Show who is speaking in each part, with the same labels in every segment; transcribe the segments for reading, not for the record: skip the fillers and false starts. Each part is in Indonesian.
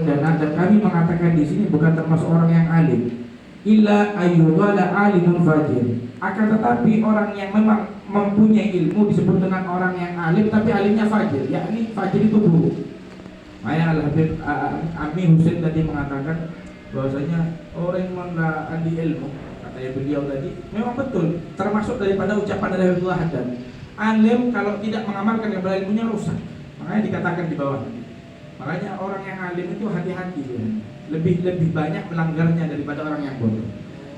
Speaker 1: indana, dan kami mengatakan di sini bukan termasuk orang yang alim, illa ayyudhala alimun fajir. Akan tetapi orang yang memang mempunyai ilmu disebut dengan orang yang alim, tapi alimnya fajir, yakni fajir itu buruk. Makanya Al-Habib Ami Husain tadi mengatakan bahwasanya orang yang mengandung ilmu, katanya beliau tadi, memang betul termasuk daripada ucapan dari Abdullah Haddad, alim kalau tidak mengamalkan kepada ilmunya rusak. Makanya dikatakan di bawah. Makanya orang yang alim itu hati-hati ya. Lebih banyak melanggarnya daripada orang yang bodoh.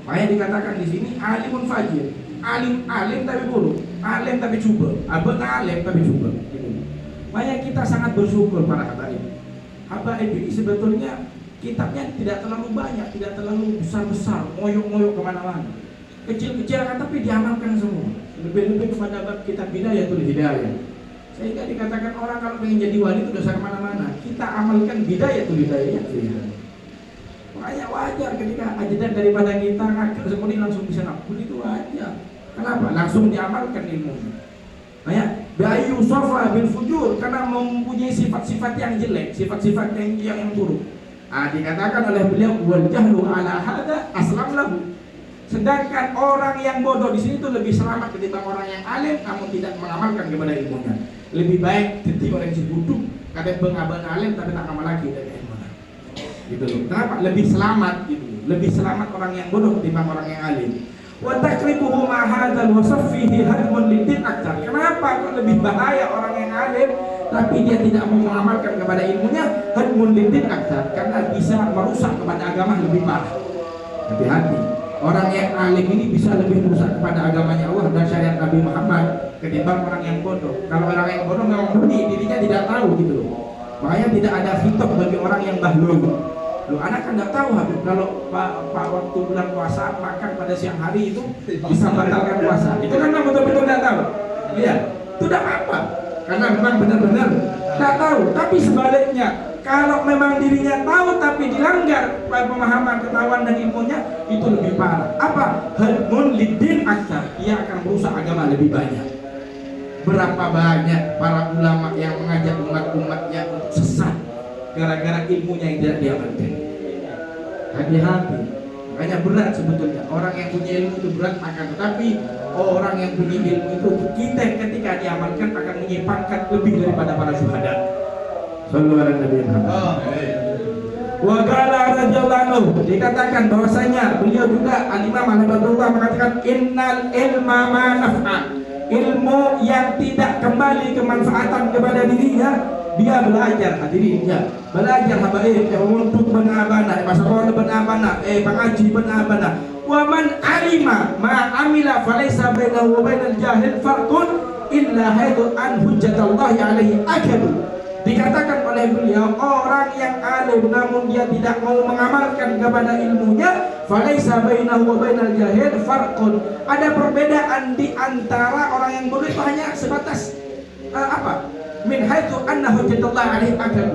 Speaker 1: Makanya dikatakan di sini alimun fajir. Alim tapi buruk, alim tapi cuba, alim tapi cuba. Gitu. Makanya kita sangat bersyukur para habaib. Habaib ini sebetulnya kitabnya tidak terlalu banyak, tidak terlalu besar-besar, ngoyok-ngoyok kemana-mana. Kecil-kecil kan tapi diamalkan semua. Lebih-lebih kepada bab kitab Bidayatul Hidayah. Sehingga dikatakan orang kalau ingin jadi wali itu dosa kemana-mana. Kita amalkan Bidayatul Hidayah. Makanya wajar ketika ajadan daripada kita ngakak seperti langsung bisa ngakul, itu wajar. Kenapa? Langsung diamalkan ilmunya. Banyak bayu sofa bil fujur, karena mempunyai sifat-sifat yang jelek, sifat-sifat yang buruk. Dikatakan oleh beliau wal jahlu ala hada aslam lahu. Sedangkan orang yang bodoh di sini itu lebih selamat ketimbang orang yang alim namun tidak mengamalkan kepada ilmunya. Lebih baik jadi orang yang bodoh kadang bengaban alim tapi tak amal lagi dari ilmunya. Gitu loh. Kenapa? Lebih selamat gitu. Lebih selamat orang yang bodoh ketimbang orang yang alim. Wa takribuhu ma hadzal wasf fihi hadmun lidin aktsar. Kenapa kok lebih bahaya orang yang alim tapi dia tidak mau mengamalkan kepada ilmunya? Hadmun lidin aktsar, karena bisa merusak kepada agama lebih parah. Hati-hati. Orang yang alim ini bisa lebih merusak kepada agamanya Allah dan syariat Nabi Muhammad ketimbang orang yang bodoh. Kalau orang yang bodoh memang murni dirinya tidak tahu gitu loh. Makanya tidak ada khitab bagi orang yang bahlul. Loh, anak kan tidak tahu Habib kalau pak waktu bulan puasa makan pada siang hari itu bisa batalkan puasa. Itu kan betul-betul tidak tahu. Iya, itu tidak apa. Karena memang benar-benar tidak tahu. Tapi sebaliknya, kalau memang dirinya tahu tapi dilanggar pemahaman, ketahuan dan ilmunya, itu lebih parah. Apa? Hadmun lidin aktsar. Ia akan merusak agama lebih banyak. Berapa banyak para ulama yang mengajak umat-umatnya untuk sesat gara-gara ilmunya yang tidak diamalkan. Hati-hati. Makanya berat sebetulnya. Orang yang punya ilmu itu berat, akan tetapi orang yang punya ilmu itu kita ketika diamalkan akan menyimpankan lebih daripada para syuhada. Sallallahu alaihi wasallam. Wa qala radhiyallahu anhu, dikatakan bahwasanya beliau juga Al-Imam Al-Badrullah mengatakan innal ilma ma naf'a. Ilmu yang tidak kembali kemanfaatan kepada dirinya, dia belajar hadirin ya. Belajar habaib ya, untuk benabana, pasal benabana, pengaji benabana. Wa man alima ma amila falaysa bainahu wa bainal jahil farqun illa haitu an hujjatallahi alaihi akadu. Dikatakan oleh beliau, orang yang alim namun dia tidak mau mengamalkan kepada ilmunya, falaisa bainahu wa bainal jahil farqun. Ada perbedaan di antara orang yang bodoh itu hanya sebatas apa? Min haitsu anna hujjatallahi alaihi akal.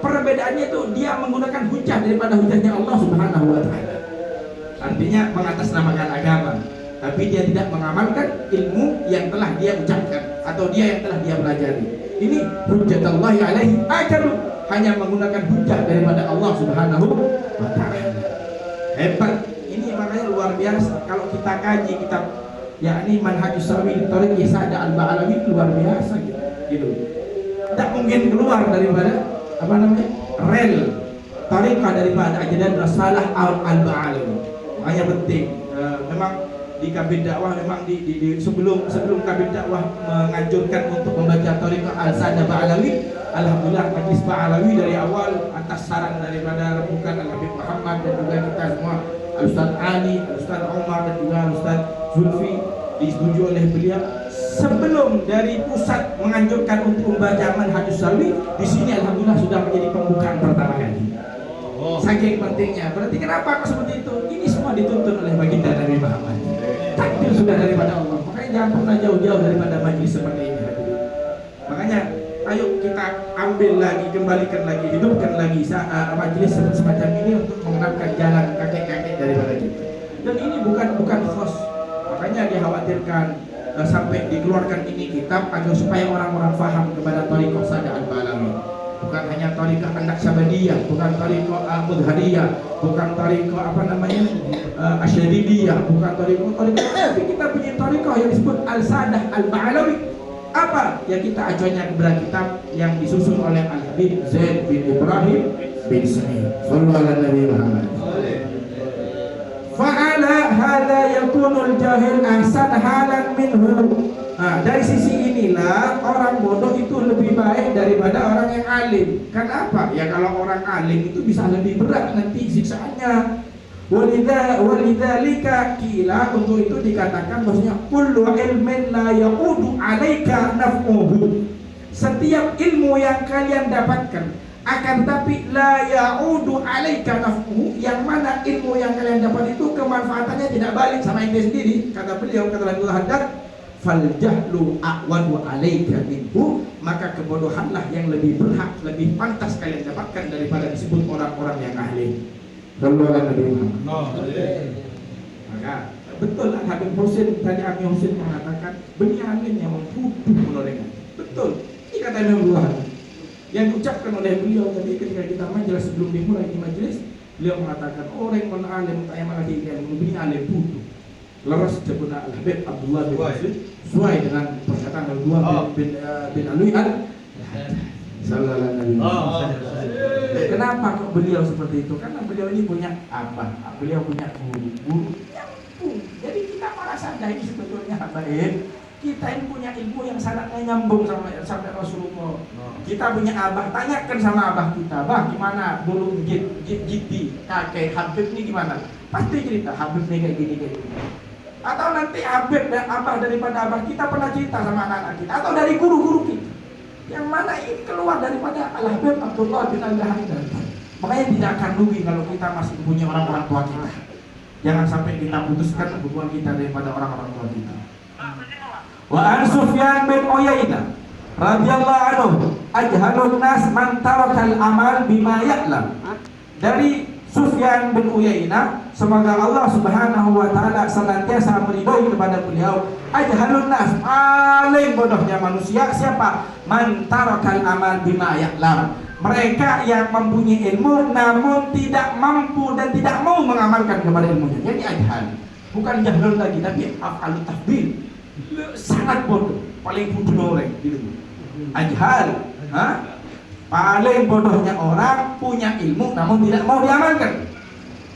Speaker 1: Perbedaannya itu dia menggunakan hujah daripada hujahnya Allah Subhanahu wa taala. Artinya mengatasnamakan agama, tapi dia tidak mengamalkan ilmu yang telah dia ucapkan atau dia yang telah dia pelajari. Ini hujjatullahi alaihi akalu, hanya menggunakan hujah daripada Allah Subhanahu wa taala. Hebat. Ini makanya luar biasa kalau kita kaji kitab yakni Manhajus Sawi Thariq Sa'd Al-Ba'alawi, luar biasa gitu. Tidak mungkin keluar daripada apa namanya? Rel tariqah daripada ajaran Rasalah Al-Ba'alawi. Makanya penting memang di kabin dakwah memang di sebelum kabin dakwah menganjurkan untuk membaca Thariqah Al-Sa'd Ba'alawi. Alhamdulillah majlis Ba'alawi dari awal atas saran daripada rebukan Al-Habib Muhammad dan juga kita semua, Al-Ustaz Ali, Al-Ustaz Umar dan juga Al-Ustaz Zulfi, disetujui oleh beliau. Sebelum dari pusat menganjurkan untuk membaca Manhajus Sawi, di sini alhamdulillah sudah menjadi pembukaan pertama kali. Saking pentingnya. Berarti kenapa kok seperti itu? Ini semua dituntun oleh baginda Nabi Muhammad. Takdir sudah daripada Allah. Makanya jangan pernah jauh-jauh daripada majlis seperti ini. Makanya ayo kita ambil lagi, kembalikan lagi, hidupkan lagi majlis semacam ini untuk mengenalkan jalan kakek-kakek daripada kita. Dan ini bukan khos. Makanya dikhawatirkan sampai dikeluarkan ini kitab agar supaya orang-orang faham kepada Thariqah Sa'd Al-Ba'alawi. bukan hanya tariqah Naqsyabandiyah, bukan tariqah Mudhariyah, bukan tariqah Asyadidiyah, bukan tariqah, tapi kita punya tariqah yang disebut Al-Sadah Al-Ba'alawi. Apa? Ya kita acuannya kepada kitab yang disusun oleh Al-Habib Zaid bin Ibrahim bin Sa'id. Sallallahu alaihi Muhammad. Fa'ala hadza yakunul jahil ahsan halan minhu. Nah, dari sisi inilah orang bodoh itu lebih baik daripada orang yang alim. Kenapa? Ya kalau orang alim itu bisa lebih berat nanti siksaannya. Walidzalika qila, untuk itu dikatakan bahwasanya kullu ilmin la yaqudu 'alaika naf'uhu. Setiap ilmu yang kalian dapatkan akan tapi la ya'udu 'alaika naf'uhu, yang mana ilmu yang kalian dapat itu kemanfaatannya tidak balik sama ente sendiri. Kata beliau, kata Nabi Haddad, fal jahlu a'wadu 'alaika minhu, maka kebodohanlah yang lebih berhak, lebih pantas kalian dapatkan daripada disebut orang-orang yang ahli. Sallallahu alaihi wasallam. Maka betul lah Habib Husin tadi, Ami Husin mengatakan beliau alim yang memputuh menolehkan. Betul. Ini kata Imam Bukhari yang diucapkan oleh beliau tadi ketika kita majelis, sebelum dimulai di majelis, beliau mengatakan orang yang alim tak yang lagi yang beliau alim putuh. Leras jabuna Al-Habib Abdullah bin Husin sesuai dengan perkataan Abdullah bin Alwi Sallallahu alaihi wasallam. Kenapa kok beliau seperti itu? Karena beliau ini punya abah, beliau punya guru yang pun. Jadi kita merasa ini sebetulnya baik. Kita ini punya ilmu yang sangatnya nyambung sampai Rasulullah. Kita punya abah, tanyakan sama abah kita, bah gimana dulu Jiddi, kakek Habib ini gimana? Pasti cerita Habib ini kayak gini. Atau nanti Habib dan abah daripada abah kita pernah cerita sama anak-anak kita, atau dari guru-guru kita. Yang mana ini keluar daripada Al-Habib Abdullah bin Al-Haddad. Makanya tidak akan rugi kalau kita masih punya orang-orang tua kita. Jangan sampai kita putuskan hubungan kita daripada orang-orang tua kita. Wa an Sufyan bin Uyainah radhiyallahu anhu, ajhalun nas man tarakal amal bima ya'lam. Dari Sufyan bin Uyainah, semoga Allah Subhanahu wa taala senantiasa meridhoi kepada beliau, ajhalun nas, paling bodohnya manusia siapa? Man tarakal amal bima ya'lam. Mereka yang mempunyai ilmu namun tidak mampu dan tidak mau mengamalkan kepada ilmunya. Jadi ajhal, bukan jahlun lagi, tapi af'alut tafdil. Sangat bodoh, paling bodoh orang gitu. Ajhal, paling bodohnya orang punya ilmu namun tidak mau diamalkan.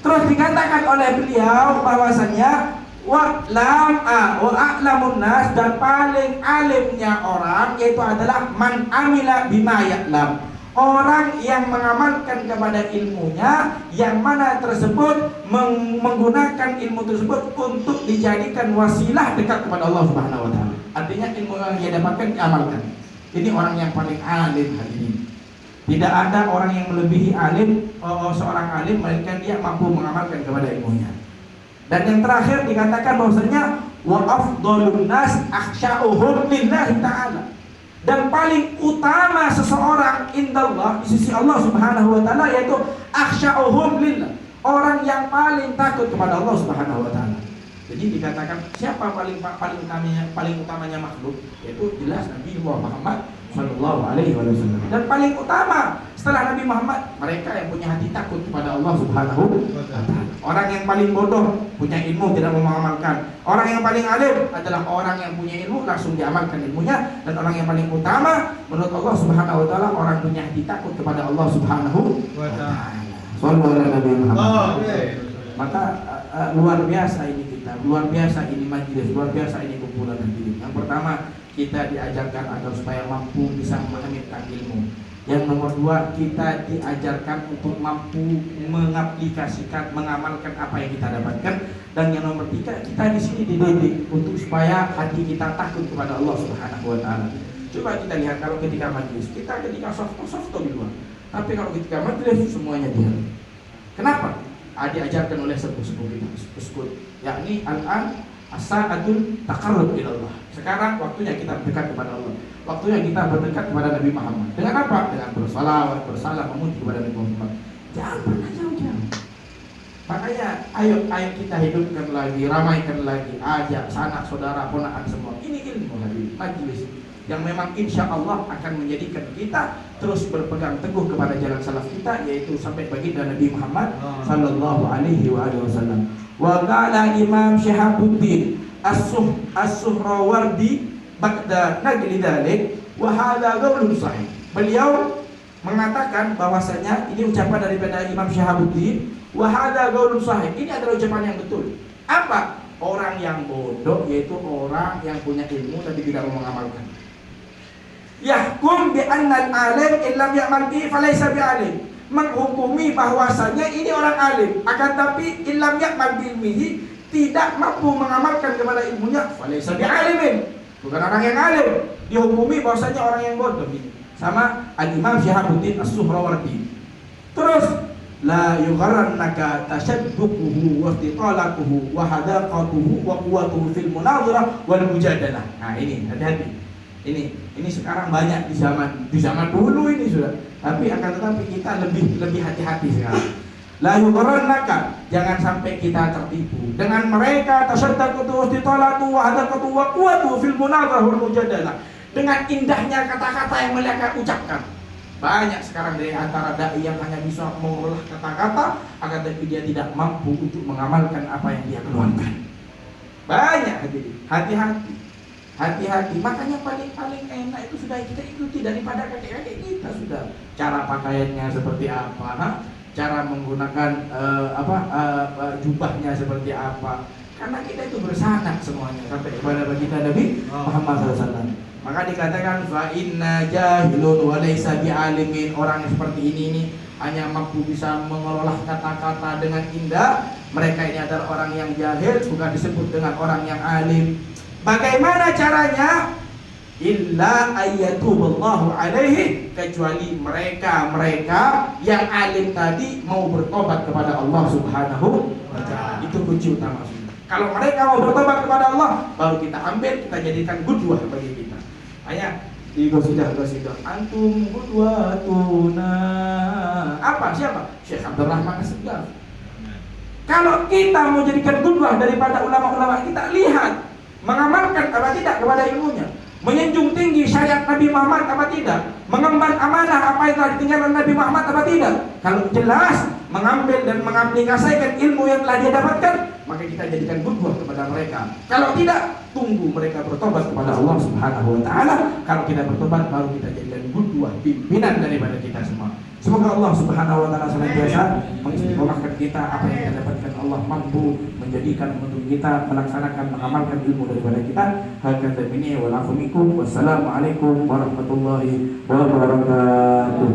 Speaker 1: Terus dikatakan oleh beliau bahwasanya wa'lamun nas, dan paling alimnya orang yaitu adalah man amila bima ya'lam, orang yang mengamalkan kepada ilmunya, yang mana tersebut menggunakan ilmu tersebut untuk dijadikan wasilah dekat kepada Allah Subhanahu wa taala. Artinya ilmu yang dia dapatkan diamalkan. Ini orang yang paling alim hari ini. Tidak ada orang yang melebihi alim, seorang alim, melainkan dia mampu mengamalkan kepada ilmunya. Dan yang terakhir dikatakan bahwasanya wa afdhalun nas akhsya'uhum lillahi ta'ala. Dan paling utama seseorang indallah, di sisi Allah Subhanahu wa taala, yaitu akhsya'uhum lillah, orang yang paling takut kepada Allah Subhanahu wa taala. Jadi dikatakan siapa paling utamanya makhluk, yaitu jelas Nabi Muhammad sallallahu alaihi wasallam. Dan paling utama setelah Nabi Muhammad, mereka yang punya hati takut kepada Allah Subhanahu wa taala. Orang yang paling bodoh punya ilmu tidak mau mengamalkan. Orang yang paling alim adalah orang yang punya ilmu langsung diamalkan ilmunya. Dan orang yang paling utama menurut Allah Subhanahu wa taala, orang punya hati takut kepada Allah Subhanahu wa taala. Sallallahu alaihi wasallam. Maka luar biasa ini kita, luar biasa ini majelis, luar biasa ini kumpulan hadirin. Yang pertama, kita diajarkan agar supaya mampu bisa memahami ilmu. Yang nomor dua, kita diajarkan untuk mampu mengaplikasikan, mengamalkan apa yang kita dapatkan. Dan yang nomor tiga, kita di sini dididik untuk supaya hati kita takut kepada Allah Subhanahu wa taala. Coba kita lihat kalau ketika majelis, kita ketika soft di luar. Tapi kalau ketika majelis semuanya diam. Kenapa? Diajarkan oleh sepuh-sepuh kita, yakni al-an as-sa'atul taqarrub ila Allah. Sekarang waktunya kita berdekat kepada Allah. Waktunya kita berdekat kepada Nabi Muhammad. Dengan apa? Dengan bersalawat, bersalam, memuji kepada Nabi Muhammad. Jangan pernah jauh-jauh. Makanya ayo kita hidupkan lagi, ramaikan lagi, ajak sanak saudara, ponakan semua. Ini ilmu lagi, majelis. yang memang insya Allah akan menjadikan kita terus berpegang teguh kepada jalan salaf kita, yaitu sampai baginda Nabi Muhammad sallallahu alaihi wasallam. Wa qala Imam Syihabuddin As-Suhrawardi ba'da naqli dzalik wa hadza qaulun sahih. Beliau mengatakan bahwasanya ini ucapan daripada Imam Syihabuddin, wa hadza qaulun sahih. Ini adalah ucapan yang betul. Apa? Orang yang bodoh yaitu orang yang punya ilmu tapi tidak mau mengamalkan. Yahkum bi annal alim illam ya'mal bi falaysa bi alim. Menghukumi bahwasanya ini orang alim, akan tapi illam ya'mal bi ilmihi, tidak mampu mengamalkan kepada ilmunya, falaysa bi alimin. Bukan orang yang alim. Dihukumi bahwasanya orang yang bodoh ini. Sama Al-Imam Syihabuddin As-Suhrawardi. Terus la yugharrannaka tashadduquhu wa istiqalatuhu wa hadaqatuhu wa quwwatuhu fil munadharah wal mujadalah. Nah, ini hati-hati. Ini sekarang banyak di zaman dulu ini sudah. Tapi akan tetapi kita lebih hati-hati sekarang. La yugharrannaka, jangan sampai kita tertipu dengan mereka tashadduquhu wa istiqalatuhu wa hadaqatuhu wa quwwatuhu fil munadharah wal mujadalah. Dengan indahnya kata-kata yang mereka ucapkan. Banyak sekarang dari antara dai yang hanya bisa mengolah kata-kata, akan tetapi dia tidak mampu untuk mengamalkan apa yang dia keluarkan. Banyak hati-hati. Hati-hati. Makanya paling enak itu sudah kita ikuti daripada kakek-kakek kita sudah. Cara pakaiannya seperti apa, cara menggunakan jubahnya seperti apa. Karena kita itu bersanad semuanya sampai kepada baginda Nabi Muhammad SAW. Maka dikatakan fa inna jahilun wa laysa bi'alimin. Orang yang seperti ini hanya mampu bisa mengelola kata-kata dengan indah. Mereka ini adalah orang yang jahil, bukan disebut dengan orang yang alim. Bagaimana caranya? Illa ayyatuballahu alaihi, kecuali mereka yang alim tadi mau bertobat kepada Allah Subhanahu wa ta'ala. Itu kunci utama. Kalau mereka mau bertobat kepada Allah, baru kita ambil, kita jadikan qudwah bagi kita. Hanya di qasidah antum qudwatuna. Apa? Siapa? Syekh Abdul Rahman As-Segaf. Kalau kita mau jadikan qudwah daripada ulama-ulama kita, lihat mengamalkan apa tidak kepada ilmunya, menjunjung tinggi syariat Nabi Muhammad apa tidak, mengemban amanah apa yang telah ditinggalkan Nabi Muhammad apa tidak. Kalau jelas mengambil dan mengaplikasikan ilmu yang telah dia dapatkan, maka kita jadikan qudwah kepada mereka. Kalau tidak, tunggu mereka bertobat kepada Allah Subhanahu wa ta'ala. Kalau kita bertobat, baru kita jadikan qudwah, pimpinan daripada kita semua. Semoga Allah Subhanahu wa ta'ala senantiasa mengistiqomahkan kita. Apa yang kita dapatkan, Allah mampu menjadikan untuk kita melaksanakan, mengamalkan ilmu daripada kita. Hakata minni wa lakum. Wassalamualaikum warahmatullahi wabarakatuh.